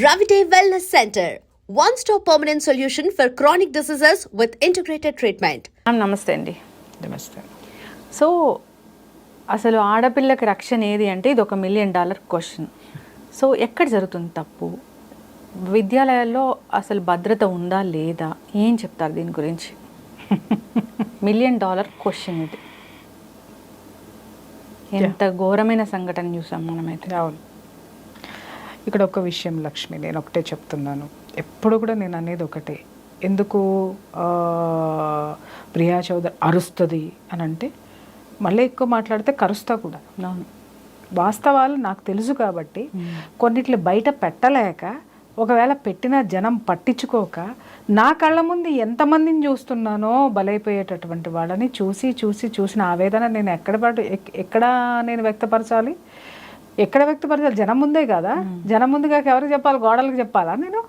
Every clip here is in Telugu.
Ravite Wellness Center, one-stop permanent solution for chronic diseases with integrated treatment. నమస్తే అండి. నమస్తే. సో అసలు ఆడపిల్లకి రక్షణ ఏది అంటే ఇది $1 మిలియన్ క్వశ్చన్. సో ఎక్కడ జరుగుతుంది తప్పు? విద్యాలయాల్లో అసలు భద్రత ఉందా లేదా? ఏం చెప్తారు దీని గురించి? $1 మిలియన్ క్వశ్చన్ ఇది. ఎంత ఘోరమైన సంఘటన చూసాం మనమైతే. అవును. ఇక్కడ ఒక విషయం లక్ష్మి, నేను ఒకటే చెప్తున్నాను, ఎప్పుడు కూడా నేను అనేది ఒకటే, ఎందుకు ప్రియా చౌదరి అరుస్తుంది అని అంటే మళ్ళీ ఎక్కువ మాట్లాడితే కరుస్తా కూడా. అవును, వాస్తవాలు నాకు తెలుసు కాబట్టి కొన్నిట్లు బయట పెట్టలేక, ఒకవేళ పెట్టిన జనం పట్టించుకోక, నా కళ్ళ ముందు ఎంతమందిని చూస్తున్నానో బలైపోయేటటువంటి వాళ్ళని చూసిన ఆవేదన నేను ఎక్కడ నేను వ్యక్తపరచాలి? ఎక్కడ వ్యక్తపరచాలి? జనం ముందే కదా. జనం ముందుగా ఎవరికి చెప్పాలి? గోడలకు చెప్పాలా నేను,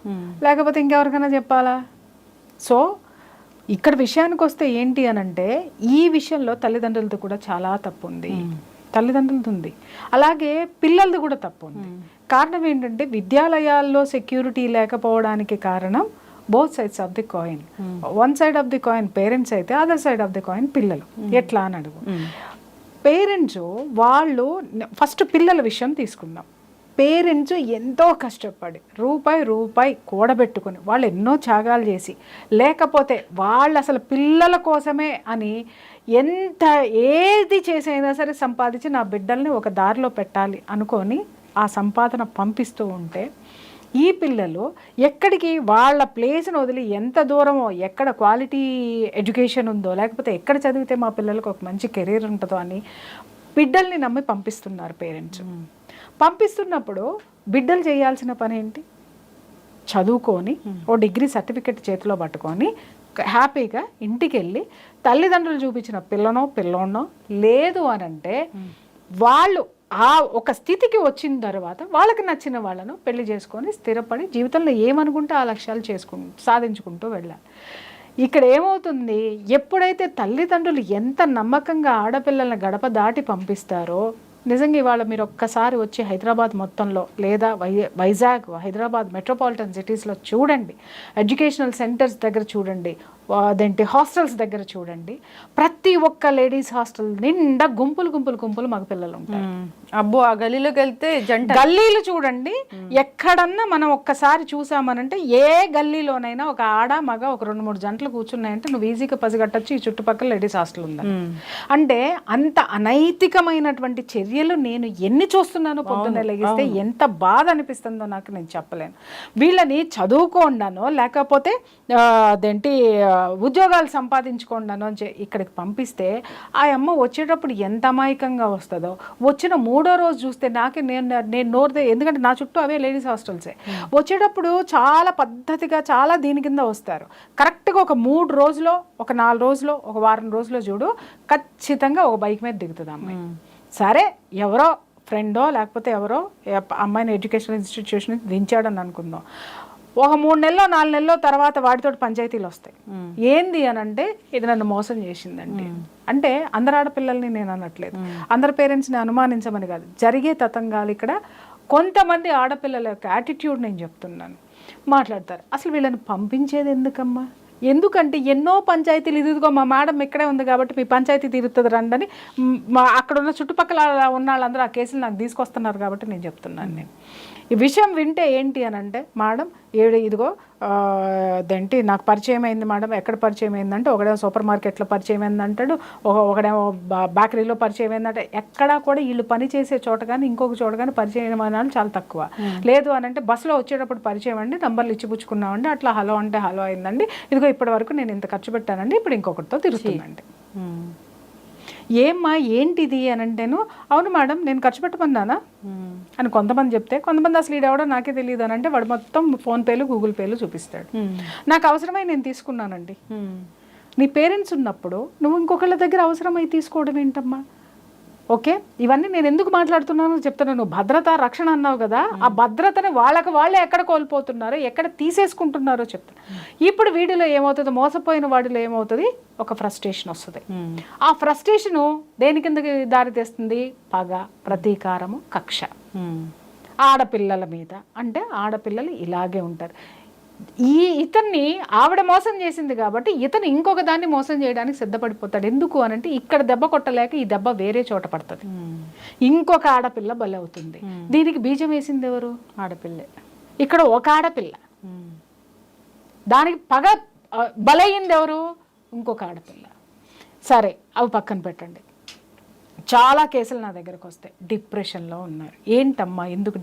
లేకపోతే ఇంకెవరికైనా చెప్పాలా? సో ఇక్కడ విషయానికి వస్తే ఏంటి అని అంటే, ఈ విషయంలో తల్లిదండ్రులతో కూడా చాలా తప్పు ఉంది. తల్లిదండ్రులది ఉంది, అలాగే పిల్లలది కూడా తప్పు ఉంది. కారణం ఏంటంటే, విద్యాలయాల్లో సెక్యూరిటీ లేకపోవడానికి కారణం both sides of the coin. One side of the coin parents అయితే, other side of the coin పిల్లలు. ఎట్లా అని అడుగు. పేరెంట్స్ వాళ్ళు ఫస్ట్ పిల్లల విషయం తీసుకుందాం. పేరెంట్స్ ఎంతో కష్టపడి రూపాయి కూడబెట్టుకొని వాళ్ళు ఎన్నో త్యాగాలు చేసి, లేకపోతే వాళ్ళు అసలు పిల్లల కోసమే అని ఏది చేసైనా సరే సంపాదించి నా బిడ్డల్ని ఒక దారిలో పెట్టాలి అనుకొని ఆ సంపాదన పంపిస్తూ ఉంటే, ఈ పిల్లలు ఎక్కడికి వాళ్ళ ప్లేస్ని వదిలి ఎంత దూరమో, ఎక్కడ క్వాలిటీ ఎడ్యుకేషన్ ఉందో, లేకపోతే ఎక్కడ చదివితే మా పిల్లలకు ఒక మంచి కెరీర్ ఉంటుందో అని బిడ్డల్ని నమ్మి పంపిస్తున్నారు పేరెంట్స్. పంపిస్తున్నప్పుడు బిడ్డలు చేయాల్సిన పని ఏంటి? చదువుకొని ఓ డిగ్రీ సర్టిఫికెట్ చేతిలో పట్టుకొని హ్యాపీగా ఇంటికి వెళ్ళి తల్లిదండ్రులు చూపించిన పిల్లోనో లేదు అని అంటే, వాళ్ళు ఆ ఒక స్థితికి వచ్చిన తర్వాత వాళ్ళకి నచ్చిన వాళ్ళను పెళ్లి చేసుకొని స్థిరపడి జీవితంలో ఏమనుకుంటే ఆ లక్ష్యాలు సాధించుకుంటూ వెళ్ళాలి. ఇక్కడ ఏమవుతుంది, ఎప్పుడైతే తల్లిదండ్రులు ఎంత నమ్మకంగా ఆడపిల్లల్ని గడప దాటి పంపిస్తారో, నిజంగా ఇవాళ మీరు ఒక్కసారి వచ్చి హైదరాబాద్ మొత్తంలో, లేదా వైజాగ్, హైదరాబాద్ మెట్రోపాలిటన్ సిటీస్లో చూడండి, ఎడ్యుకేషనల్ సెంటర్స్ దగ్గర చూడండి, అదేంటి హాస్టల్స్ దగ్గర చూడండి, ప్రతి ఒక్క లేడీస్ హాస్టల్ నిండా గుంపులు మగ పిల్లలు ఉంటారు. అబ్బో, ఆ గల్లీలోకి వెళ్తే గల్లీలు చూడండి, ఎక్కడన్నా మనం ఒక్కసారి చూసామనంటే ఏ గల్లీలోనైనా ఒక ఆడ మగ ఒక 2-3 జంటలు కూర్చున్నాయంటే నువ్వు ఈజీగా పసిగట్టచ్చు ఈ చుట్టుపక్కల లేడీస్ హాస్టల్ ఉందని. అంటే అంత అనైతికమైనటువంటి చర్యలు నేను ఎన్ని చూస్తున్నానో పొద్దున్నే లెగిస్తే ఎంత బాధ అనిపిస్తుందో నాకు నేను చెప్పలేను. వీళ్ళని చదువుకోండానో లేకపోతే అదేంటి ఉద్యోగాలు సంపాదించుకోండానో అని ఇక్కడికి పంపిస్తే, ఆ అమ్మ వచ్చేటప్పుడు ఎంత అమాయకంగా వస్తుందో, వచ్చిన 3వ రోజు చూస్తే నేను నోరుదే, ఎందుకంటే నా చుట్టూ అవే లేడీస్ హాస్టల్సే. వచ్చేటప్పుడు చాలా పద్ధతిగా చాలా దీని కింద వస్తారు. కరెక్ట్గా ఒక 3 రోజులో, ఒక 4 రోజులో, ఒక వారం రోజులో చూడు, ఖచ్చితంగా ఒక బైక్ మీద దిగుతుంది అమ్మాయి. సరే, ఎవరో ఫ్రెండో లేకపోతే ఎవరో అమ్మాయిని ఎడ్యుకేషన్ ఇన్స్టిట్యూషన్ దించాడని అనుకుందాం. ఒక 3 నెలలో 4 నెలలో తర్వాత వాటితో పంచాయతీలు వస్తాయి. ఏంది అని అంటే, ఇది నన్ను మోసం చేసిందండి అంటే, అందరు ఆడపిల్లల్ని నేను అనట్లేదు, అందరు పేరెంట్స్ని అనుమానించమని కాదు, జరిగే తతంగాలు ఇక్కడ. కొంతమంది ఆడపిల్లల యొక్క యాటిట్యూడ్ నేను చెప్తున్నాను. మాట్లాడతారు, అసలు వీళ్ళని పంపించేది ఎందుకమ్మా? ఎందుకంటే ఎన్నో పంచాయతీలు, ఇదిగో మా మేడం ఇక్కడే ఉంది కాబట్టి మీ పంచాయతీ తీరుతుంది రండి అని అక్కడ ఉన్న చుట్టుపక్కల ఉన్న వాళ్ళందరూ ఆ కేసులు నాకు తీసుకొస్తున్నారు కాబట్టి నేను చెప్తున్నాను. నేను ఈ విషయం వింటే ఏంటి అని అంటే, మేడం ఇదిగో అదేంటి నాకు పరిచయం అయింది మేడం. ఎక్కడ పరిచయం అయిందంటే, ఒకడేమో సూపర్ మార్కెట్లో పరిచయం అయింది అంటాడు, ఒకడేమో బేకరీలో పరిచయం అయిందంటే. ఎక్కడా కూడా వీళ్ళు పని చేసే చోట కానీ ఇంకొక చోట కానీ పరిచయం అయిన చాలా తక్కువ. లేదు అని అంటే, బస్సులో వచ్చేటప్పుడు పరిచయం అండి, నంబర్లు ఇచ్చిపుచ్చుకున్నామండి, అట్లా హలో అంటే హలో అయిందండి, ఇదిగో ఇప్పటి వరకు నేను ఇంత ఖర్చు పెట్టానండి, ఇప్పుడు ఇంకొకటితో తిరుగుతుందండి. ఏమ్మా ఏంటిది అని అంటేను, అవును మేడం నేను ఖర్చు పెట్టమన్నానా అని కొంతమంది చెప్తే, కొంతమంది అసలు ఈడెవడో నాకే తెలియదు అని అంటే వాడు మొత్తం ఫోన్పేలు గూగుల్ పేలు చూపిస్తాడు. నాకు అవసరమై నేను తీసుకున్నానండి. నీ పేరెంట్స్ ఉన్నప్పుడు నువ్వు ఇంకొకళ్ళ దగ్గర అవసరమై తీసుకోవడం ఏంటమ్మా? ఓకే, ఇవన్నీ నేను ఎందుకు మాట్లాడుతున్నానో చెప్తున్నాను. నువ్వు భద్రత రక్షణ అన్నావు కదా, ఆ భద్రతని వాళ్ళే ఎక్కడ కోల్పోతున్నారో, ఎక్కడ తీసేసుకుంటున్నారో చెప్తాను. ఇప్పుడు వీడిలో ఏమవుతుంది, మోసపోయిన వాడిలో ఏమవుతుంది, ఒక ఫ్రస్ట్రేషన్ వస్తుంది. ఆ ఫ్రస్ట్రేషను దేని కిందకి దారి తెస్తుంది? పగ, ప్రతీకారము, కక్ష. ఆడపిల్లల మీద. అంటే ఆడపిల్లలు ఇలాగే ఉంటారు. ఇతన్ని ఆవిడ మోసం చేసింది కాబట్టి ఇతను ఇంకొక దాన్ని మోసం చేయడానికి సిద్ధపడిపోతాడు. ఎందుకు అనంటే ఇక్కడ దెబ్బ కొట్టలేక ఈ దెబ్బ వేరే చోట పడుతుంది, ఇంకొక ఆడపిల్ల బలి అవుతుంది. దీనికి బీజం వేసింది ఎవరు? ఆడపిల్లే. ఇక్కడ ఒక ఆడపిల్ల, దానికి పగ బలయ్యింది ఎవరు? ఇంకొక ఆడపిల్ల. సరే, అవి పక్కన పెట్టండి. చాలా కేసులు నా దగ్గరకు వస్తాయి, డిప్రెషన్లో ఉన్నారు. ఏంటమ్మా ఎందుకు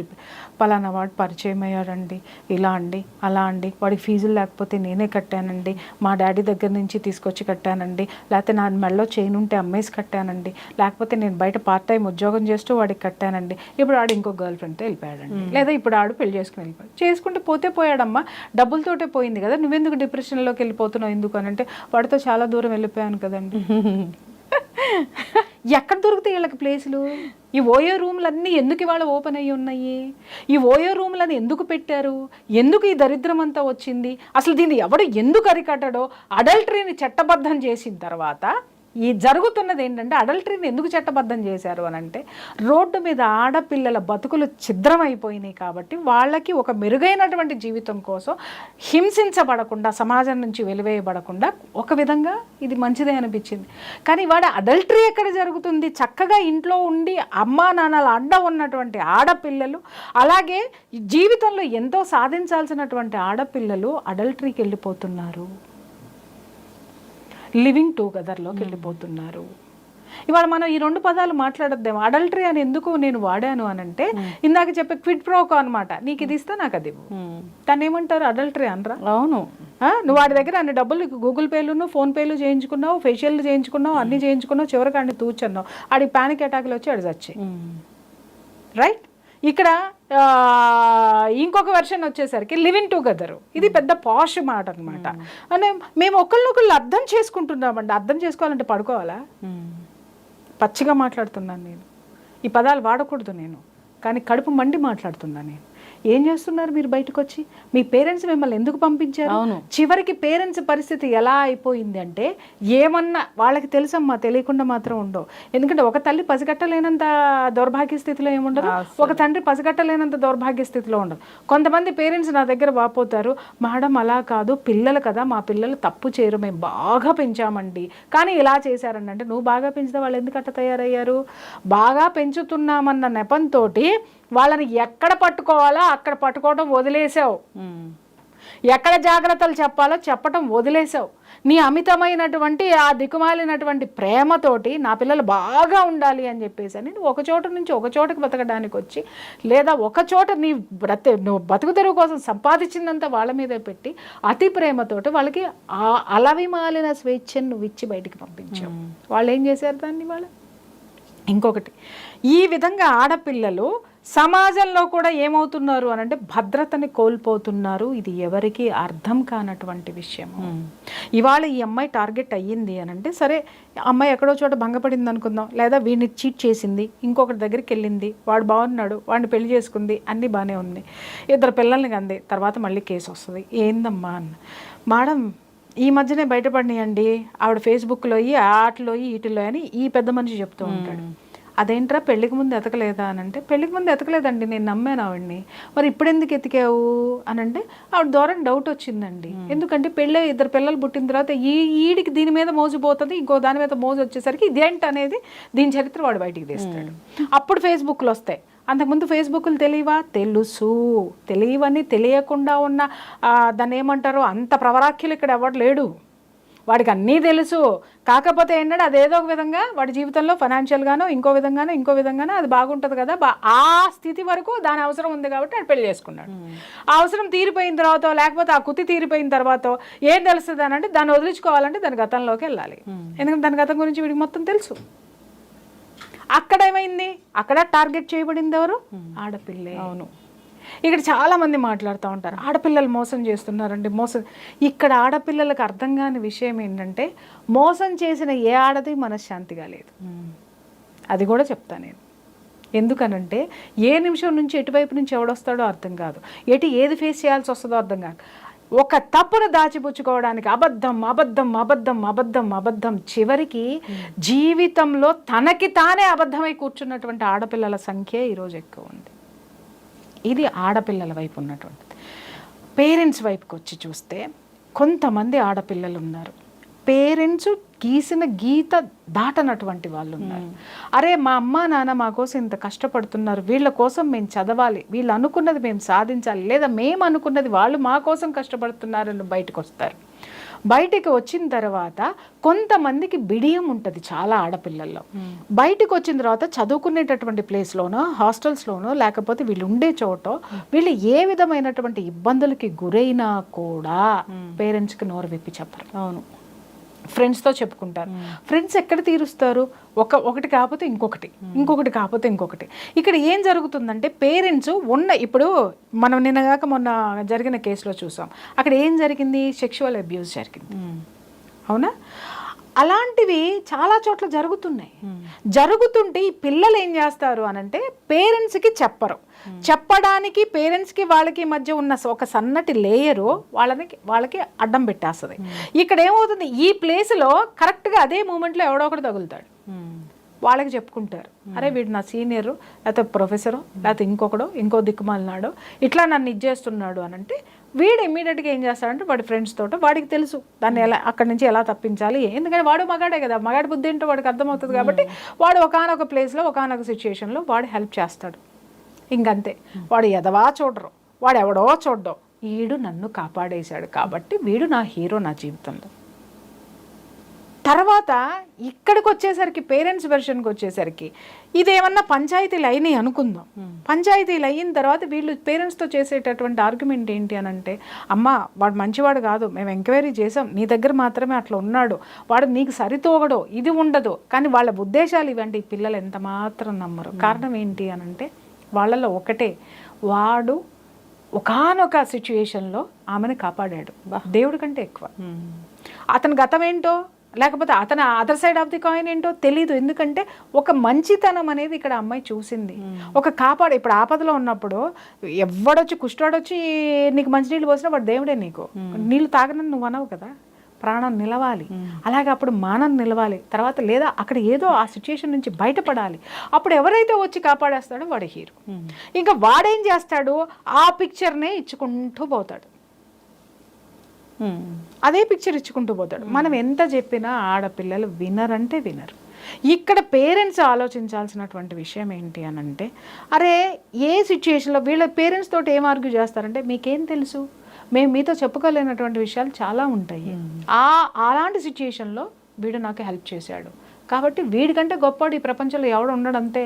పలానా వాడు పరిచయం అయ్యాడండి, ఇలా అండి అలా అండి, వాడికి ఫీజులు లేకపోతే నేనే కట్టానండి, మా డాడీ దగ్గర నుంచి తీసుకొచ్చి కట్టానండి, లేకపోతే నా మెడలో చైన్ ఉంటే అమ్మేసి కట్టానండి, లేకపోతే నేను బయట పార్ట్ టైం ఉద్యోగం చేస్తూ వాడికి కట్టానండి, ఇప్పుడు ఆడు ఇంకో గర్ల్ ఫ్రెండ్తో వెళ్ళిపోయాడండి, లేదా ఇప్పుడు ఆడు పెళ్లి చేసుకుని వెళ్ళిపోయాడు. చేసుకుంటే పోయాడమ్మా, డబ్బులతోటే పోయింది కదా, నువ్వెందుకు డిప్రెషన్లోకి వెళ్ళిపోతున్నావు? ఎందుకు అనంటే వాడితో చాలా దూరం వెళ్ళిపోయాను కదండి. ఎక్కడ దొరుకుతాయి వీళ్ళకి ప్లేసులు? ఈ ఓయో రూమ్లన్నీ ఎందుకు ఇవాళ ఓపెన్ అయ్యి ఉన్నాయి? ఈ ఓయో రూమ్లని ఎందుకు పెట్టారు? ఎందుకు ఈ దరిద్రం అంతా వచ్చింది? అసలు దీన్ని ఎవడు ఎందుకు అరికట్టడో? అడల్టరీని చట్టబద్ధం చేసిన తర్వాత ఈ జరుగుతున్నది ఏంటంటే, అడల్టరీని ఎందుకు చట్టబద్ధం చేశారు అని అంటే, రోడ్డు మీద ఆడపిల్లల బతుకులు ఛిద్రమైపోయినాయి కాబట్టి వాళ్ళకి ఒక మెరుగైనటువంటి జీవితం కోసం హింసించబడకుండా, సమాజం నుంచి వెలివేయబడకుండా ఒక విధంగా ఇది మంచిదే అనిపించింది. కానీ వాడు అడల్టరీ ఎక్కడ జరుగుతుంది? చక్కగా ఇంట్లో ఉండి అమ్మా నాన్నల అడ్డ ఉన్నటువంటి ఆడపిల్లలు, అలాగే జీవితంలో ఎంతో సాధించాల్సినటువంటి ఆడపిల్లలు అడల్టరీకి వెళ్ళిపోతున్నారు, లివింగ్ టుగెదర్లోకి వెళ్ళిపోతున్నారు. ఇవాళ మనం ఈ రెండు పదాలు మాట్లాడద్దాం. అడల్టరీ అని ఎందుకు నేను వాడాను అని అంటే, ఇందాక చెప్పే క్విడ్ ప్రోకో అనమాట. నీకు ఇది ఇస్తా నాకు అది ఇవ్వు. దాన్ని ఏమంటారు? అడల్టరీ అనరా? అవును. నువ్వు వాడి దగ్గర అన్ని డబ్బులు గూగుల్ పేలు ఫోన్ పేలు చేయించుకున్నావు, ఫేషియల్ చేయించుకున్నావు, అన్ని చేయించుకున్నావు, చివరికి అన్ని తూచన్నావు, ఆడికి పానిక్ అటాక్లు వచ్చి ఆడి చచ్చాయి. రైట్? ఇక్కడ ఇంకొక వెర్షన్ వచ్చేసరికి లివింగ్ టుగెదర్. ఇది పెద్ద పాష్ మాట అనమాట. అంటే మేము ఒకళ్ళనొకళ్ళు అర్థం చేసుకుంటున్నామండి. అర్థం చేసుకోవాలంటే పడుకోవాలా? పచ్చిగా మాట్లాడుతున్నాను నేను, ఈ పదాలు వాడకూడదు నేను, కానీ కడుపు మండి మాట్లాడుతున్నాను నేను. ఏం చేస్తున్నారు మీరు బయటకు వచ్చి? మీ పేరెంట్స్ మిమ్మల్ని ఎందుకు పంపించారు? అవును. చివరికి పేరెంట్స్ పరిస్థితి ఎలా అయిపోయింది అంటే, ఏమన్నా వాళ్ళకి తెలుసమ్మా, తెలియకుండా మాత్రం ఉండవు. ఎందుకంటే ఒక తల్లి పసిగట్టలేనంత దౌర్భాగ్య స్థితిలో ఏముండదు, ఒక తండ్రి పసిగట్టలేనంత దౌర్భాగ్య స్థితిలో ఉండదు. కొంతమంది పేరెంట్స్ నా దగ్గర వాపోతారు, మేడం అలా కాదు, పిల్లలు కదా, మా పిల్లలు తప్పు చేయరు, మేము బాగా పెంచామండి, కానీ ఇలా చేశారండి. అంటే నువ్వు బాగా పెంచితే వాళ్ళు ఎందుకు అట్ట తయారయ్యారు? బాగా పెంచుతున్నామన్న నెపంతో వాళ్ళని ఎక్కడ పట్టుకోవాలో అక్కడ పట్టుకోవడం వదిలేసావు, ఎక్కడ జాగ్రత్తలు చెప్పాలో చెప్పటం వదిలేసావు. నీ అమితమైనటువంటి ఆ దిక్కుమాలినటువంటి ప్రేమతోటి నా పిల్లలు బాగా ఉండాలి అని చెప్పేసి అని నువ్వు ఒక చోట నుంచి ఒక చోటకి బతకడానికి వచ్చి, లేదా ఒక చోట నువ్వు బతుకు తెరువు కోసం సంపాదించిందంతా వాళ్ళ మీదే పెట్టి అతి ప్రేమతోటి వాళ్ళకి ఆ అలవిమాలిన స్వేచ్ఛను నువ్వు ఇచ్చి బయటికి పంపించావు. వాళ్ళు ఏం చేశారు దాన్ని? వాళ్ళు ఇంకొకటి, ఈ విధంగా ఆడపిల్లలు సమాజంలో కూడా ఏమవుతున్నారు అని అంటే భద్రతని కోల్పోతున్నారు. ఇది ఎవరికి అర్థం కానటువంటి విషయము. ఇవాళ ఈ అమ్మాయి టార్గెట్ అయ్యింది అని అంటే, సరే అమ్మాయి ఎక్కడో చోట భంగపడింది అనుకుందాం, లేదా వీడిని చీట్ చేసింది, ఇంకొకటి దగ్గరికి వెళ్ళింది, వాడు బాగున్నాడు, వాడిని పెళ్లి చేసుకుంది, అన్నీ బాగానే ఉంది, ఇద్దరు పిల్లల్ని కంది, తర్వాత మళ్ళీ కేసు వస్తుంది. ఏందమ్మా అన్న, మేడం ఈ మధ్యనే బయటపడినాయండి, ఆవిడ ఫేస్బుక్లో ఆటలో వీటిలో అని ఈ పెద్ద మనిషి చెప్తూ ఉంటాడు. అదేంట్రా పెళ్ళికి ముందు ఎతకలేదా అని అంటే, పెళ్ళికి ముందు ఎతకలేదండి, నేను నమ్మాను ఆవిడ్ని. మరి ఇప్పుడు ఎందుకు ఎతికావు అని అంటే, ఆవిడ ద్వారా డౌట్ వచ్చిందండి. ఎందుకంటే పెళ్ళి ఇద్దరు పిల్లలు పుట్టిన తర్వాత ఈడికి దీని మీద మోజుపోతుంది, ఇంకో దాని మీద మోజు వచ్చేసరికి ఇదేంటి అనేది దీని చరిత్ర వాడు బయటికి తీస్తాడు. అప్పుడు ఫేస్బుక్లు వస్తాయి. అంతకుముందు ఫేస్బుక్లు తెలియవా? తెలుసు. తెలియవని తెలియకుండా ఉన్న దాన్ని ఏమంటారు, అంత ప్రవరాఖ్యులు ఇక్కడ ఎవడు లేడు, వాడికి అన్నీ తెలుసు. కాకపోతే ఏంటంటే అదేదో ఒక విధంగా వాడి జీవితంలో ఫైనాన్షియల్గానో ఇంకో విధంగానో అది బాగుంటుంది కదా, ఆ స్థితి వరకు దాని అవసరం ఉంది కాబట్టి వాడు పెళ్లి చేసుకున్నాడు. ఆ అవసరం తీరిపోయిన తర్వాత, లేకపోతే ఆ కుతి తీరిపోయిన తర్వాత ఏం తెలుస్తుంది అని అంటే, దాన్ని వదిలించుకోవాలంటే దాని గతంలోకి వెళ్ళాలి. ఎందుకంటే దాని గతం గురించి వీడికి మొత్తం తెలుసు. అక్కడ ఏమైంది? అక్కడ టార్గెట్ చేయబడింది ఎవరు? ఆడపిల్లే. అవును. ఇక్కడ చాలామంది మాట్లాడుతూ ఉంటారు, ఆడపిల్లలు మోసం చేస్తున్నారండి, మోసం. ఇక్కడ ఆడపిల్లలకు అర్థం కాని విషయం ఏంటంటే, మోసం చేసిన ఏ ఆడది మనశ్శాంతిగా లేదు. అది కూడా చెప్తాను నేను. ఎందుకనంటే ఏ నిమిషం నుంచి ఎటువైపు నుంచి ఎవడొస్తాడో అర్థం కాదు, ఏది ఫేస్ చేయాల్సి వస్తుందో అర్థం కాదు. ఒక తప్పును దాచిపుచ్చుకోవడానికి అబద్ధం చివరికి జీవితంలో తనకి తానే అబద్ధమై కూర్చున్నటువంటి ఆడపిల్లల సంఖ్య ఈరోజు ఎక్కువ ఉంది. ఇది ఆడపిల్లల వైపు ఉన్నటువంటిది. పేరెంట్స్ వైపుకి వచ్చి చూస్తే కొంతమంది ఆడపిల్లలు ఉన్నారు, పేరెంట్స్ గీసిన గీత దాటనటువంటి వాళ్ళు ఉన్నారు. అరే మా అమ్మ నాన్న మా కోసం ఇంత కష్టపడుతున్నారు, వీళ్ళ కోసం మేము చదవాలి, వీళ్ళు అనుకున్నది మేము సాధించాలి, లేదా మేము అనుకున్నది వాళ్ళు మా కోసం కష్టపడుతున్నారని బయటకు వస్తారు. బయటికి వచ్చిన తర్వాత కొంతమందికి బిడియం ఉంటుంది చాలా ఆడపిల్లల్లో. బయటకు వచ్చిన తర్వాత చదువుకునేటటువంటి ప్లేస్లోనో హాస్టల్స్లోనో లేకపోతే వీళ్ళు ఉండే చోట వీళ్ళు ఏ విధమైనటువంటి ఇబ్బందులకి గురైనా కూడా పేరెంట్స్కి నోరు విప్పి చెప్పరు. అవును, ఫ్రెండ్స్తో చెప్పుకుంటారు. ఫ్రెండ్స్ ఎక్కడ తీరుస్తారు? ఒకటి కాకపోతే ఇంకొకటి కాకపోతే ఇంకొకటి. ఇక్కడ ఏం జరుగుతుందంటే పేరెంట్స్ ఇప్పుడు మనం నిన్నగాక మొన్న జరిగిన కేసులో చూసాం, అక్కడ ఏం జరిగింది? సెక్షువల్ అబ్యూస్ జరిగింది, అవునా? అలాంటివి చాలా చోట్ల జరుగుతున్నాయి. జరుగుతుంటే ఈ పిల్లలు ఏం చేస్తారు అనంటే పేరెంట్స్కి చెప్పరు. చెప్పడానికి పేరెంట్స్కి వాళ్ళకి మధ్య ఉన్న ఒక సన్నటి లేయరు వాళ్ళకి అడ్డం పెట్టేస్తుంది. ఇక్కడ ఏమవుతుంది, ఈ ప్లేస్లో కరెక్ట్గా అదే మూమెంట్లో ఎవడో ఒకటి తగులుతాడు. వాళ్ళకి చెప్పుకుంటారు, అరే వీడు నా సీనియరు, లేకపోతే ప్రొఫెసరు, లేకపోతే ఇంకో దిక్కుమాలినాడు, ఇట్లా నన్ను ఇచ్చేస్తున్నాడు అని అంటే వీడు ఇమ్మీడియట్గా ఏం చేస్తాడంటే వాడి ఫ్రెండ్స్ తోట వాడికి తెలుసు దాన్ని అక్కడి నుంచి ఎలా తప్పించాలి. ఎందుకంటే వాడు మగాడే కదా, మగాడి బుద్ధి ఏంటో వాడికి అర్థమవుతుంది. కాబట్టి వాడు ఒకానొక ప్లేస్లో ఒకానొక సిచ్యుయేషన్లో వాడు హెల్ప్ చేస్తాడు. ఇంకంతే, వాడు ఎదవా చూడరు, వాడు ఎవడో చూడ్డం, వీడు నన్ను కాపాడేశాడు కాబట్టి వీడు నా హీరో నా జీవితంలో. తర్వాత ఇక్కడికి వచ్చేసరికి పేరెంట్స్ వెర్షన్కి వచ్చేసరికి ఇదేమన్నా పంచాయతీలు అయినాయి అనుకుందాం. పంచాయతీలు అయిన తర్వాత వీళ్ళు పేరెంట్స్తో చేసేటటువంటి ఆర్గ్యుమెంట్ ఏంటి అని అంటే, అమ్మ వాడు మంచివాడు కాదు, మేము ఎంక్వైరీ చేసాం, నీ దగ్గర మాత్రమే అట్లా ఉన్నాడు, వాడు నీకు సరితోగడో ఇది ఉండదు. కానీ వాళ్ళ ఉద్దేశాలు ఇవంటే ఈ పిల్లలు ఎంత మాత్రం నమ్మరు. కారణం ఏంటి అని అంటే వాళ్ళలో ఒకటే, వాడు ఒకానొక సిచ్యుయేషన్లో ఆమెను కాపాడాడు దేవుడి కంటే ఎక్కువ. అతని గతం ఏంటో లేకపోతే అతను other side of the coin ఏంటో తెలీదు. ఎందుకంటే ఒక మంచితనం అనేది ఇక్కడ అమ్మాయి చూసింది. ఒక ఇప్పుడు ఆపదలో ఉన్నప్పుడు ఎవడొచ్చి కుష్టాడొచ్చి నీకు మంచినీళ్ళు పోసినా వాడు దేవుడే. నీకు నీళ్ళు తాగనని నువ్వు అనవు కదా, ప్రాణం నిలవాలి. అలాగే అప్పుడు మానం నిలవాలి. తర్వాత లేదా అక్కడ ఏదో ఆ సిచ్యుయేషన్ నుంచి బయటపడాలి. అప్పుడు ఎవరైతే వచ్చి కాపాడేస్తాడో వాడు హీరో. ఇంకా వాడేం చేస్తాడు, ఆ పిక్చర్నే ఇచ్చుకుంటూ పోతాడు, అదే పిక్చర్ ఇచ్చుకుంటూ పోతాడు. మనం ఎంత చెప్పినా ఆడపిల్లలు వినరంటే వినరు. ఇక్కడ పేరెంట్స్ ఆలోచించాల్సినటువంటి విషయం ఏంటి అని అంటే, అరే ఏ సిచ్యుయేషన్లో వీళ్ళ పేరెంట్స్ తోటి ఏం ఆర్గ్యూ చేస్తారంటే, మీకేం తెలుసు, మేము మీతో చెప్పుకోలేనటువంటి విషయాలు చాలా ఉంటాయి. అలాంటి సిచ్యుయేషన్లో వీడు నాకు హెల్ప్ చేశాడు కాబట్టి వీడికంటే గొప్పవాడు ఈ ప్రపంచంలో ఎవడు ఉండడంతే.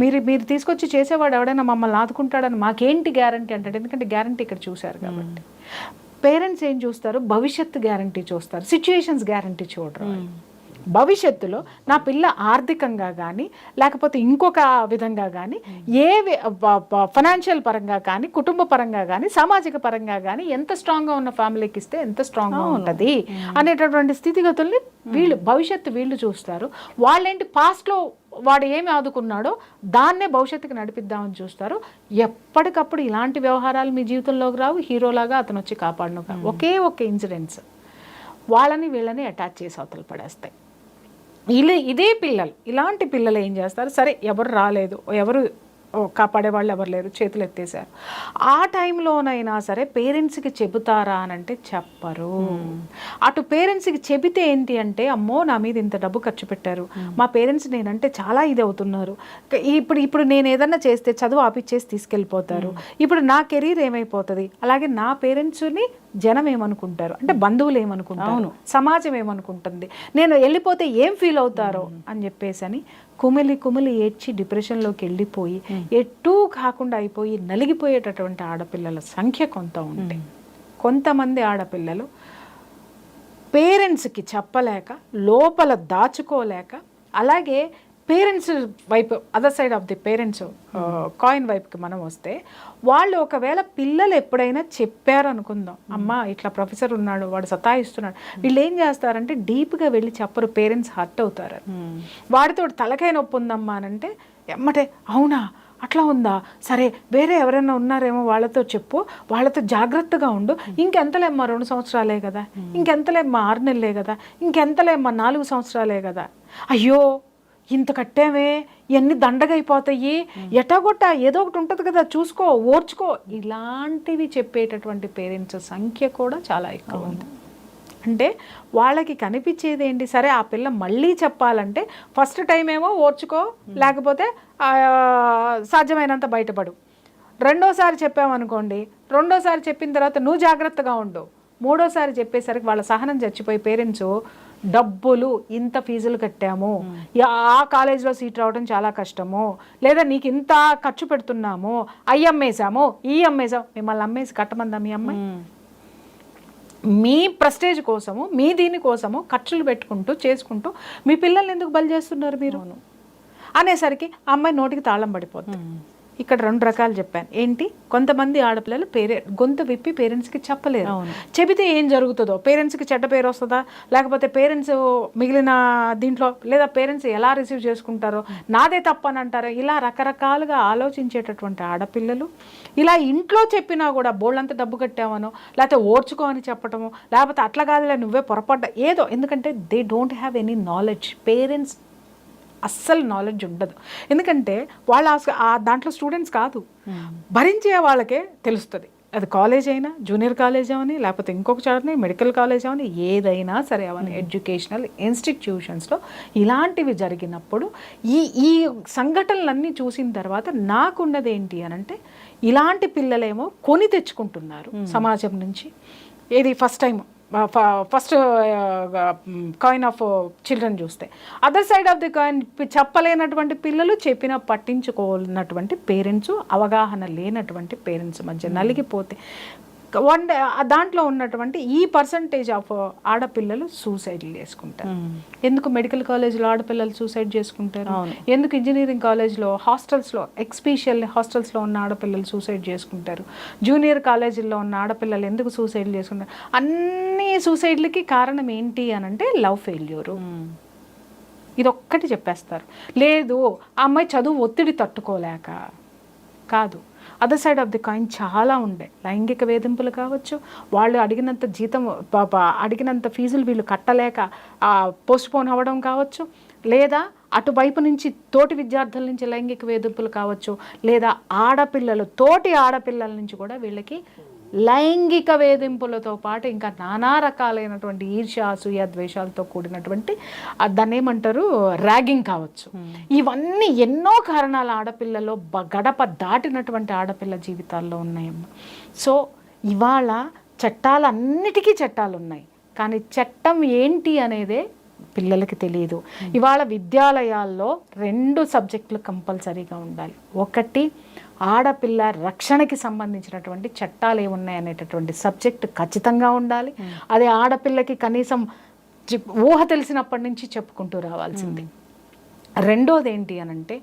మీరు తీసుకొచ్చి చేసేవాడు ఎవడైనా మమ్మల్ని ఆదుకుంటాడని మాకేంటి గ్యారంటీ అంటాడు. ఎందుకంటే గ్యారంటీ ఇక్కడ చూశారు కాబట్టి. పేరెంట్స్ ఏం చూస్తారు, భవిష్యత్తు గ్యారంటీ చూస్తారు, సిచ్యుయేషన్స్ గ్యారంటీ చూడరు. భవిష్యత్తులో నా పిల్ల ఆర్థికంగా కానీ లేకపోతే ఇంకొక విధంగా కానీ ఫైనాన్షియల్ పరంగా కానీ కుటుంబ పరంగా కానీ సామాజిక పరంగా కానీ ఎంత స్ట్రాంగ్గా ఉన్న ఫ్యామిలీకి ఇస్తే ఎంత స్ట్రాంగ్గా ఉంటుంది అనేటటువంటి స్థితిగతుల్ని వీళ్ళు చూస్తారు. వాళ్ళేంటి పాస్ట్లో వాడు ఏమి ఆదుకున్నాడో దాన్నే భవిష్యత్తుకి నడిపిద్దామని చూస్తారు. ఎప్పటికప్పుడు ఇలాంటి వ్యవహారాలు మీ జీవితంలోకి రావు. హీరోలాగా అతను వచ్చి కాపాడను కాదు. ఒకే ఇన్సిడెంట్స్ వాళ్ళని వీళ్ళని అటాచ్ చేసి అవతల పడేస్తాయి. ఇదే పిల్లలు, ఇలాంటి పిల్లలు ఏం చేస్తారు, సరే ఎవరు రాలేదు, ఎవరు కాపాడే వాళ్ళు ఎవరు లేరు, చేతులు ఎత్తేసారు. ఆ టైంలోనైనా సరే పేరెంట్స్కి చెబుతారా అని అంటే చెప్పరు. అటు పేరెంట్స్కి చెబితే ఏంటి అంటే, అమ్మో నా మీద ఇంత డబ్బు ఖర్చు పెట్టారు, మా పేరెంట్స్ నేనంటే చాలా ఇది అవుతున్నారు, ఇప్పుడు నేను ఏదన్నా చేస్తే చదువు ఆపిచ్చేసి తీసుకెళ్ళిపోతారు, ఇప్పుడు నా కెరీర్ ఏమైపోతుంది, అలాగే నా పేరెంట్స్ని జనం ఏమనుకుంటారు అంటే బంధువులు ఏమనుకుంటారు, సమాజం ఏమనుకుంటుంది, నేను వెళ్ళిపోతే ఏం ఫీల్ అవుతారో అని చెప్పేసి అని కుమిలి ఏడ్చి డిప్రెషన్లోకి వెళ్ళిపోయి ఎటూ కాకుండా అయిపోయి నలిగిపోయేటటువంటి ఆడపిల్లల సంఖ్య కొంత ఉంటే, కొంతమంది ఆడపిల్లలు పేరెంట్స్కి చెప్పలేక లోపల దాచుకోలేక, అలాగే పేరెంట్స్ వైపు other side of the parents coin వైపుకి మనం వస్తే, వాళ్ళు ఒకవేళ పిల్లలు ఎప్పుడైనా చెప్పారు అనుకుందాం, అమ్మ ఇట్లా ప్రొఫెసర్ ఉన్నాడు వాడు సతాయిస్తున్నాడు, వీళ్ళు ఏం చేస్తారంటే డీప్గా వెళ్ళి చెప్పరు, పేరెంట్స్ హర్ట్ అవుతారు. వాడితో తలకాయ నొప్పి ఉందమ్మా అని అంటే ఎమ్మటే అవునా అట్లా ఉందా, సరే వేరే ఎవరైనా ఉన్నారేమో వాళ్ళతో చెప్పు, వాళ్ళతో జాగ్రత్తగా ఉండు, ఇంకెంతలేమ్మా 2 సంవత్సరాలే కదా, ఇంకెంతలేమ్మా 6 నెలలే కదా, ఇంకెంతలేమ్మా 4 సంవత్సరాలే కదా, అయ్యో ఇంత కట్టామే, ఇవన్నీ దండగైపోతాయి, ఎటాగొట్ట ఏదో ఒకటి ఉంటుంది కదా, చూసుకో, ఓర్చుకో, ఇలాంటివి చెప్పేటటువంటి పేరెంట్స్ సంఖ్య కూడా చాలా ఎక్కువ ఉంది. అంటే వాళ్ళకి కనిపించేది ఏంటి, సరే ఆ పిల్ల మళ్ళీ చెప్పాలంటే ఫస్ట్ టైం ఏమో ఓర్చుకో, లేకపోతే సాధ్యమైనంత బయటపడు. రెండోసారి చెప్పామనుకోండి, రెండోసారి చెప్పిన తర్వాత నువ్వు జాగ్రత్తగా ఉండు. మూడోసారి చెప్పేసరికి వాళ్ళ సహనం చచ్చిపోయి పేరెంట్స్ డబ్బులు ఇంత ఫీజులు కట్టాము, ఆ కాలేజీలో సీట్ రావడం చాలా కష్టము, లేదా నీకు ఇంత ఖర్చు పెడుతున్నాము, అవి అమ్మేసాము, ఈ అమ్మేసాము. మిమ్మల్ని అమ్మేసి కట్టమందా మీ అమ్మాయి? మీ ప్రెస్టేజ్ కోసము, మీ దీనికోసము ఖర్చులు పెట్టుకుంటూ చేసుకుంటూ మీ పిల్లల్ని ఎందుకు బలి చేస్తున్నారు మీరు అనేసరికి అమ్మాయి నోటికి తాళం పడిపోతుంది. ఇక్కడ 2 రకాలు చెప్పాను. ఏంటి, కొంతమంది ఆడపిల్లలు గొంతు విప్పి పేరెంట్స్కి చెప్పలేరు. చెబితే ఏం జరుగుతుందో, పేరెంట్స్కి చెడ్డ పేరు వస్తుందా, లేకపోతే పేరెంట్స్ మిగిలిన దీంట్లో, లేదా పేరెంట్స్ ఎలా రిసీవ్ చేసుకుంటారో, నాదే తప్పని అంటారో, ఇలా రకరకాలుగా ఆలోచించేటటువంటి ఆడపిల్లలు ఇలా ఇంట్లో చెప్పినా కూడా బోళ్ళంతా డబ్బు కట్టామనో, లేకపోతే ఓర్చుకో అని చెప్పటము, లేకపోతే అట్లా కాదులే నువ్వే పొరపడ్డా ఏదో, ఎందుకంటే they don't have any knowledge. Parents అస్సలు నాలెడ్జ్ ఉండదు, ఎందుకంటే వాళ్ళ దాంట్లో స్టూడెంట్స్ కాదు, భరించే వాళ్ళకే తెలుస్తుంది. అది కాలేజ్ అయినా, జూనియర్ కాలేజ్ అవని, లేకపోతే ఇంకొక చోటని మెడికల్ కాలేజ్ అవని, ఏదైనా సరే అవని, ఎడ్యుకేషనల్ ఇన్స్టిట్యూషన్స్లో ఇలాంటివి జరిగినప్పుడు ఈ సంఘటనలన్నీ చూసిన తర్వాత నాకున్నది ఏంటి అని అంటే, ఇలాంటి పిల్లలేమో కొని తెచ్చుకుంటున్నారు సమాజం నుంచి. ఇది ఫస్ట్ కాయిన్ ఆఫ్ చిల్డ్రన్ చూస్తే, other side of the coin చెప్పలేనటువంటి పిల్లలు, చెప్పిన పట్టించుకోనటువంటి పేరెంట్స్, అవగాహన లేనటువంటి పేరెంట్స్ మధ్య నలిగిపోతే దాంట్లో ఉన్నటువంటి ఈ పర్సంటేజ్ ఆఫ్ ఆడపిల్లలు సూసైడ్లు చేసుకుంటారు. ఎందుకు మెడికల్ కాలేజ్లో ఆడపిల్లలు సూసైడ్ చేసుకుంటారు, ఎందుకు ఇంజనీరింగ్ కాలేజ్లో హాస్టల్స్లో, ఎక్స్పెషల్ హాస్టల్స్లో ఉన్న ఆడపిల్లలు సూసైడ్ చేసుకుంటారు, జూనియర్ కాలేజీల్లో ఉన్న ఆడపిల్లలు ఎందుకు సూసైడ్లు చేసుకుంటారు? అన్ని సూసైడ్లకి కారణం ఏంటి అని అంటే లవ్ ఫెయిల్యూరు. ఇదొక్కటి చెప్పేస్తారు. లేదు ఆ అమ్మాయి చదువు ఒత్తిడి తట్టుకోలేక కాదు, other side of the coin చాలా ఉండే. లైంగిక వేధింపులు కావచ్చు, వాళ్ళు అడిగినంత జీతం, అడిగినంత ఫీజులు వీళ్ళు కట్టలేక పోస్ట్పోన్ అవ్వడం కావచ్చు, లేదా అటువైపు నుంచి తోటి విద్యార్థుల నుంచి లైంగిక వేధింపులు కావచ్చు, లేదా తోటి ఆడపిల్లల నుంచి కూడా వీళ్ళకి లైంగిక వేధింపులతో పాటు ఇంకా నానా రకాలైనటువంటి ఈర్ష్య, అసూయ, ద్వేషాలతో కూడినటువంటి దాన్ని ఏమంటారు, ర్యాగింగ్ కావచ్చు. ఇవన్నీ ఎన్నో కారణాలు ఆడపిల్లలో గడప దాటినటువంటి ఆడపిల్ల జీవితాల్లో ఉన్నాయమ్మ. సో ఇవాళ చట్టాలన్నిటికీ చట్టాలు ఉన్నాయి, కానీ చట్టం ఏంటి అనేదే పిల్లలకి తెలియదు. ఇవాళ విద్యాలయాల్లో 2 సబ్జెక్టులు కంపల్సరీగా ఉండాలి. ఒకటి, ఆడపిల్ల రక్షణకి సంబంధించినటువంటి చట్టాలు ఏమున్నాయి అనేటటువంటి సబ్జెక్ట్ ఖచ్చితంగా ఉండాలి. అది ఆడపిల్లకి కనీసం ఊహ తెలిసినప్పటి నుంచి చెప్పుకుంటూ రావాల్సింది. రెండోది ఏంటి అనంటే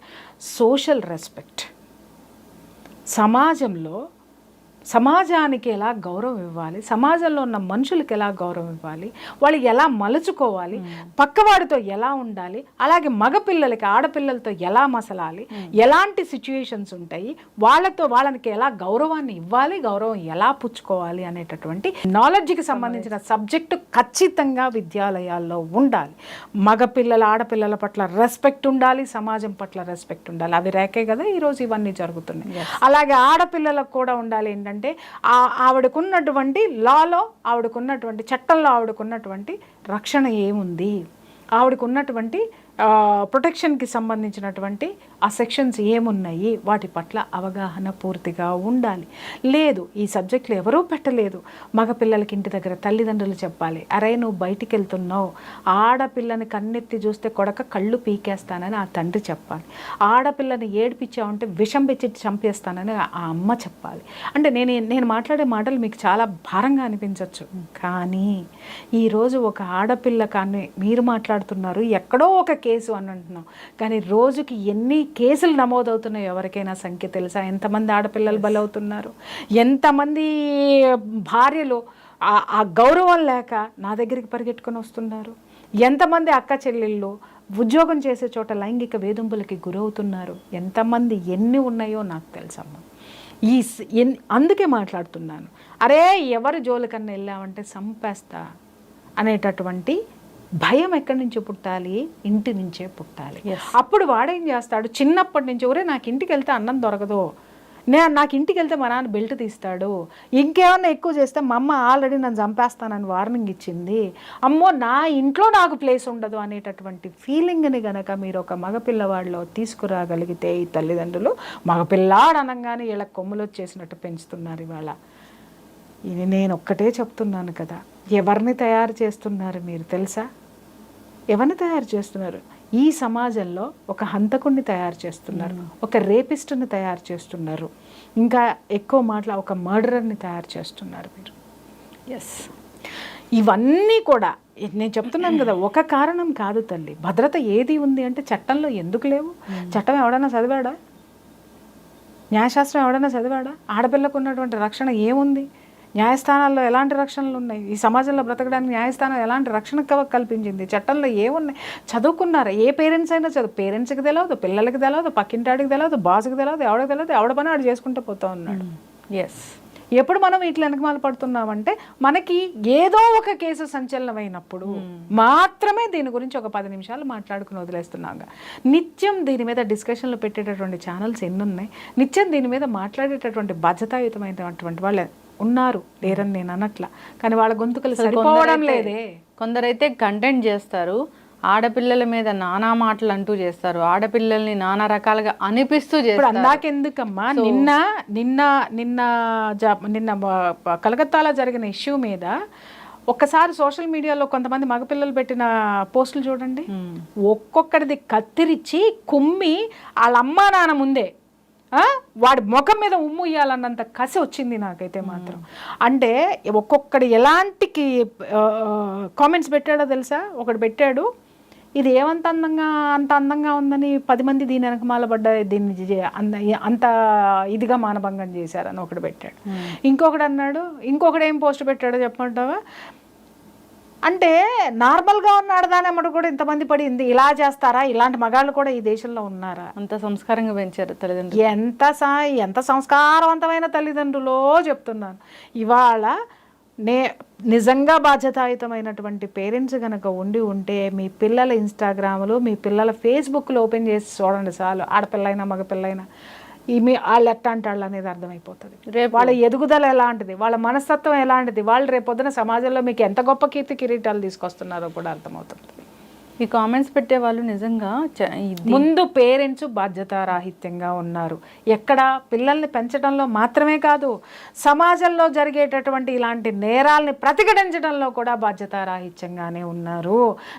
సోషల్ రెస్పెక్ట్. సమాజానికి ఎలా గౌరవం ఇవ్వాలి, సమాజంలో ఉన్న మనుషులకి ఎలా గౌరవం ఇవ్వాలి, వాళ్ళు ఎలా మలుచుకోవాలి, పక్కవాడితో ఎలా ఉండాలి, అలాగే మగపిల్లలకి ఆడపిల్లలతో ఎలా మసలాలి, ఎలాంటి సిచ్యుయేషన్స్ ఉంటాయి, వాళ్ళకి ఎలా గౌరవాన్ని ఇవ్వాలి, గౌరవం ఎలా పుచ్చుకోవాలి అనేటటువంటి నాలెడ్జ్కి సంబంధించిన సబ్జెక్టు ఖచ్చితంగా విద్యాలయాల్లో ఉండాలి. మగపిల్లల ఆడపిల్లల పట్ల రెస్పెక్ట్ ఉండాలి, సమాజం పట్ల రెస్పెక్ట్ ఉండాలి. అవి రేకే కదా ఈరోజు ఇవన్నీ జరుగుతున్నాయి. అలాగే ఆడపిల్లలకు కూడా ఉండాలి ఏంటంటే, ఆవిడకున్నటువంటి లాలో, ఆవిడకున్నటువంటి చట్టంలో ఆవిడకున్నటువంటి రక్షణ ఏముంది, ఆవిడకున్నటువంటి ప్రొటెక్షన్కి సంబంధించినటువంటి ఆ సెక్షన్స్ ఏమున్నాయి, వాటి పట్ల అవగాహన పూర్తిగా ఉండాలి. లేదు ఈ సబ్జెక్టులు ఎవరూ పెట్టలేదు, మగపిల్లలకి ఇంటి దగ్గర తల్లిదండ్రులు చెప్పాలి, అరే నువ్వు బయటికి వెళ్తున్నావు, ఆడపిల్లని కన్నెత్తి చూస్తే కొడక కళ్ళు పీకేస్తానని ఆ తండ్రి చెప్పాలి, ఆడపిల్లని ఏడిపించావంటే విషం పెట్టి చంపేస్తానని ఆ అమ్మ చెప్పాలి. అంటే నేను మాట్లాడే మాటలు మీకు చాలా భారంగా అనిపించవచ్చు, కానీ ఈరోజు ఒక ఆడపిల్ల కానీ మీరు మాట్లాడుతున్నారు, ఎక్కడో ఒక కేసు అని అంటున్నాం, కానీ రోజుకి ఎన్ని కేసులు నమోదవుతున్నాయో ఎవరికైనా సంఖ్య తెలుసా? ఎంతమంది ఆడపిల్లలు బలవుతున్నారు, ఎంతమంది భార్యలు ఆ గౌరవం లేక నా దగ్గరికి పరిగెట్టుకొని వస్తున్నారు, ఎంతమంది అక్క చెల్లెళ్ళు ఉద్యోగం చేసే చోట లైంగిక వేధింపులకి గురవుతున్నారు, ఎంతమంది ఎన్ని ఉన్నాయో నాకు తెలుసమ్మా. అందుకే మాట్లాడుతున్నాను, అరే ఎవరు జోలికన్నా వెళ్ళామంటే సంపేస్తా అనేటటువంటి భయం ఎక్కడి నుంచి పుట్టాలి? ఇంటి నుంచే పుట్టాలి. అప్పుడు వాడేం చేస్తాడు, చిన్నప్పటి నుంచి ఒరే నాకు ఇంటికి వెళ్తే అన్నం దొరకదు, నాకు ఇంటికి వెళ్తే మా నాన్న బెల్ట్ తీస్తాడు, ఇంకేమన్నా ఎక్కువ చేస్తే మా అమ్మ ఆల్రెడీ నన్ను చంపేస్తానని వార్నింగ్ ఇచ్చింది, అమ్మో నా ఇంట్లో నాకు ప్లేస్ ఉండదు అనేటటువంటి ఫీలింగ్ని గనక మీరు ఒక మగపిల్లవాడిలో తీసుకురాగలిగితే ఈ తల్లిదండ్రులు మగపిల్లాడు అనగానే వీళ్ళ కొమ్ములు వచ్చేసినట్టు పెంచుతున్నారు ఇవాళ. ఇది నేను ఒక్కటే చెప్తున్నాను కదా, ఎవరిని తయారు చేస్తున్నారు మీరు తెలుసా? ఎవరిని తయారు చేస్తున్నారు? ఈ సమాజంలో ఒక హంతకుడిని తయారు చేస్తున్నారు, ఒక రేపిస్ట్ని తయారు చేస్తున్నారు, ఇంకా ఎక్కువ మాటల ఒక మర్డరర్ని తయారు చేస్తున్నారు మీరు. ఎస్, ఇవన్నీ కూడా నేను చెప్తున్నాను కదా, ఒక కారణం కాదు తల్లి. భద్రత ఏది ఉంది అంటే చట్టంలో ఎందుకు లేవు? చట్టం ఎవడన్నా చదివాడా? న్యాయశాస్త్రం ఎవడన్నా చదివాడా? ఆడపిల్లకు ఉన్నటువంటి రక్షణ ఏముంది? న్యాయస్థానాల్లో ఎలాంటి రక్షణలు ఉన్నాయి? ఈ సమాజంలో బ్రతకడానికి న్యాయస్థానం ఎలాంటి రక్షణ కల్పించింది? చట్టంలో ఏమున్నాయి? చదువుకున్నారా? ఏ పేరెంట్స్ అయినా పేరెంట్స్కి తెలియదు, పిల్లలకి తెలియదు, పక్కింటాడికి తెలియదు, బాస్కి తెలియదు, ఎవడికి తెలియదు, ఎవడ పని ఆడు చేసుకుంటూ పోతూ ఉన్నాడు. ఎస్, ఎప్పుడు మనం ఇట్లా వెనకమాల పడుతున్నామంటే మనకి ఏదో ఒక కేసు సంచలనమైనప్పుడు మాత్రమే దీని గురించి ఒక 10 నిమిషాలు మాట్లాడుకుని వదిలేస్తున్నాం. నిత్యం దీని మీద డిస్కషన్లు పెట్టేటటువంటి ఛానల్స్ ఎన్ని ఉన్నాయి? నిత్యం దీని మీద మాట్లాడేటటువంటి బాధ్యతాయుతమైనటువంటి వాళ్ళు ఉన్నారు, లేరని నేను అనట్లా, కానీ వాళ్ళ గొంతుకలు సరిపోవడం లేదే. కొందరైతే కంటెంట్ చేస్తారు, ఆడపిల్లల మీద నానా మాటలు అంటూ చేస్తారు, ఆడపిల్లల్ని నానా రకాలుగా అనిపిస్తూ చేస్తారు. అందాకెందుకమ్మా, నిన్న నిన్న నిన్న నిన్న కలకత్తాలో జరిగిన ఇష్యూ మీద ఒక్కసారి సోషల్ మీడియాలో కొంతమంది మగపిల్లలు పెట్టిన పోస్టులు చూడండి. ఒక్కొక్కడిది కత్తిరించి కుమ్మి వాళ్ళ అమ్మా నాన్న ముందే వాడి ముఖం మీద ఉమ్ము ఇయ్యాలన్నంత కసి వచ్చింది నాకైతే మాత్రం. అంటే ఒక్కొక్కడు ఎలాంటి కామెంట్స్ పెట్టాడో తెలుసా? ఒకడు పెట్టాడు, ఇది ఏమంత అందంగా ఉందని 10 మంది దీని వెనకమాల పడ్డ దీన్ని అంత ఇదిగా మానభంగం చేశారని ఒకడు పెట్టాడు. ఇంకొకడు అన్నాడు, ఇంకొకడు ఏం పోస్ట్ పెట్టాడో చెప్పమంటావా? అంటే నార్మల్గా ఉన్న ఆడదానమ్మడు కూడా ఇంతమంది పడింది, ఇలా చేస్తారా? ఇలాంటి మగాళ్ళు కూడా ఈ దేశంలో ఉన్నారా? అంత సంస్కారంగా పెంచారు తల్లిదండ్రులు. ఎంత సంస్కారవంతమైన తల్లిదండ్రులో చెప్తున్నాను. ఇవాళ నిజంగా బాధ్యతాయుతమైనటువంటి పేరెంట్స్ కనుక ఉంటే మీ పిల్లల ఇన్స్టాగ్రాములు, మీ పిల్లల ఫేస్బుక్లు ఓపెన్ చేసి చూడండి చాలు, ఆడపిల్లైనా మగపిల్లైనా వాళ్ళు ఎట్లాంటి వాళ్ళు అనేది అర్థమైపోతుంది. రేపు వాళ్ళ ఎదుగుదల ఎలాంటిది, వాళ్ళ మనస్తత్వం ఎలాంటిది, వాళ్ళు రేపొద్దున సమాజంలో మీకు ఎంత గొప్ప కీర్తి కిరీటాలు తీసుకొస్తున్నారో కూడా అర్థమవుతుంది. ఈ కామెంట్స్ పెట్టే వాళ్ళు నిజంగా ముందు పేరెంట్స్ బాధ్యతారాహిత్యంగా ఉన్నారు. ఎక్కడ పిల్లల్ని పెంచడంలో మాత్రమే కాదు, సమాజంలో జరిగేటటువంటి ఇలాంటి నేరాల్ని ప్రతిఘటించడంలో కూడా బాధ్యతారాహిత్యంగానే ఉన్నారు.